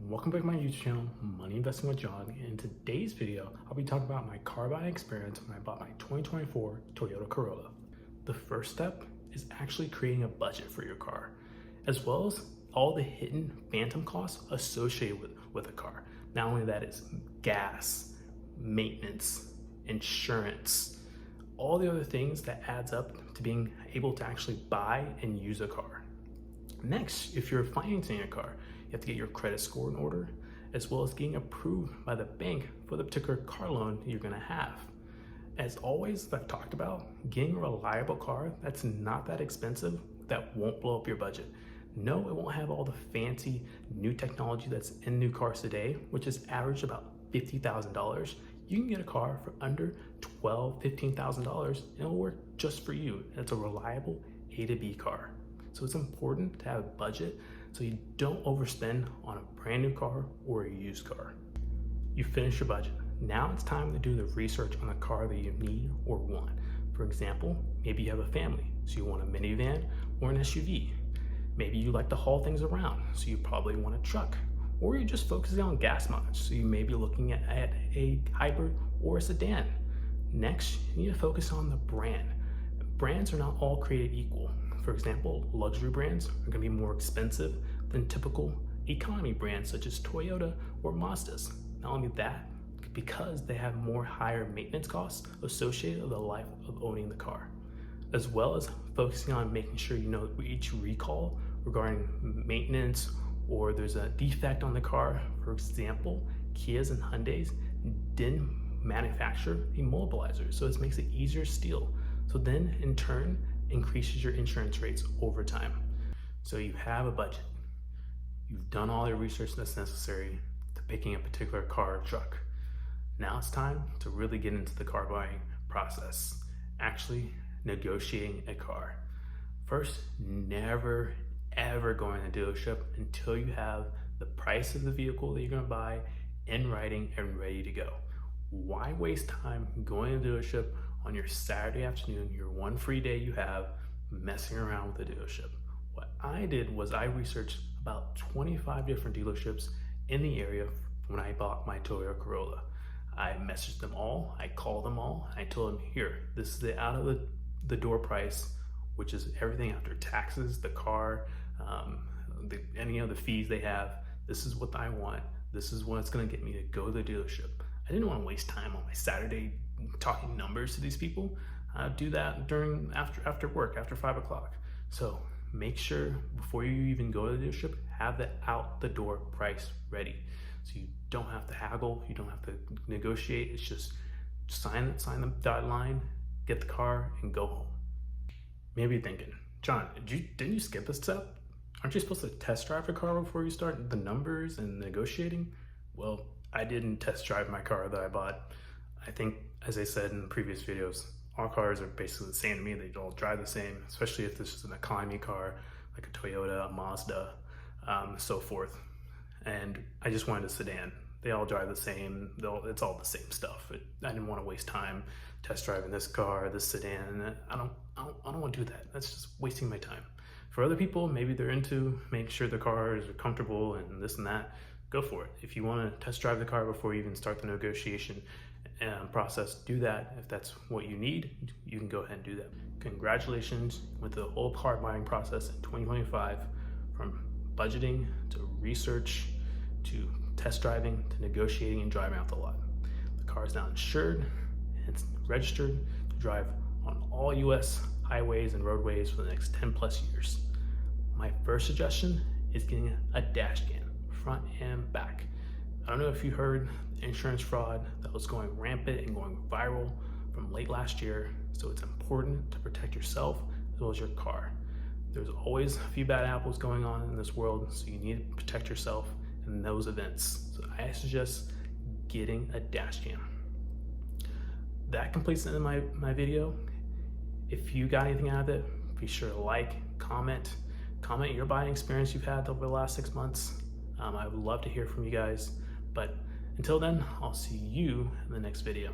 Welcome back to my YouTube channel, Money Investing with John. In today's video, I'll be talking about my car buying experience when I bought my 2024 Toyota Corolla. The first step is actually creating a budget for your car, as well as all the hidden phantom costs associated with a car. Not only that, is gas, maintenance, insurance, all the other things that adds up to being able to actually buy and use a car. Next, if you're financing a car, you have to get your credit score in order, as well as getting approved by the bank for the particular car loan you're gonna have. As always, I've talked about, getting a reliable car that's not that expensive, that won't blow up your budget. No, it won't have all the fancy new technology that's in new cars today, which is average about $50,000. You can get a car for under $12,000, $15,000, and it'll work just for you. And it's a reliable A to B car. So it's important to have a budget so you don't overspend on a brand new car or a used car. You finish your budget. Now it's time to do the research on the car that you need or want. For example, maybe you have a family, so you want a minivan or an SUV. Maybe you like to haul things around, so you probably want a truck. Or you're just focusing on gas mileage, so you may be looking at a hybrid or a sedan. Next, you need to focus on the brand. Brands are not all created equal. For example, luxury brands are gonna be more expensive than typical economy brands such as Toyota or Mazdas. Not only that, because they have more higher maintenance costs associated with the life of owning the car, as well as focusing on making sure you know each recall regarding maintenance or there's a defect on the car. For example, Kias and Hyundais didn't manufacture immobilizers, so this makes it easier to steal. So then in turn, increases your insurance rates over time. So you have a budget. You've done all your research that's necessary to picking a particular car or truck. Now it's time to really get into the car buying process, actually negotiating a car. First, never ever go in a dealership until you have the price of the vehicle that you're gonna buy in writing and ready to go. Why waste time going to a dealership on your Saturday afternoon, your one free day you have, messing around with the dealership? What I did was I researched about 25 different dealerships in the area when I bought my Toyota Corolla. I messaged them all, I called them all, I told them, here, this is the out of the door price, which is everything after taxes, the car, any of the fees they have. This is what I want. This is what it's gonna get me to go to the dealership. I didn't want to waste time on my Saturday talking numbers to these people. Do that after work, after 5 o'clock. So make sure before you even go to the dealership, have the out the door price ready. So you don't have to haggle, you don't have to negotiate. It's just sign the dotted line, get the car, and go home. Maybe you're thinking, John, didn't you skip a step? Aren't you supposed to test drive a car before you start the numbers and negotiating? Well, I didn't test drive my car that I bought. I think, as I said in the previous videos, all cars are basically the same to me. They all drive the same, especially if this is an economy car, like a Toyota, a Mazda, so forth. And I just wanted a sedan. They all drive the same. It's all the same stuff. I didn't want to waste time test driving this car, this sedan. I don't want to do that. That's just wasting my time. For other people, maybe they're into making sure the cars are comfortable and this and that. Go for it. If you want to test drive the car before you even start the negotiation process, do that. If that's what you need, you can go ahead and do that. Congratulations with the whole car buying process in 2025, from budgeting to research to test driving to negotiating and driving out the lot. The car is now insured and it's registered to drive on all US highways and roadways for the next 10 plus years. My first suggestion is getting a dash cam, front and back. I don't know if you heard the insurance fraud that was going rampant and going viral from late last year, so it's important to protect yourself as well as your car. There's always a few bad apples going on in this world, so you need to protect yourself in those events. So I suggest getting a dash cam. That completes the end of my video. If you got anything out of it, be sure to like, comment your buying experience you've had over the last 6 months. I would love to hear from you guys, but until then, I'll see you in the next video.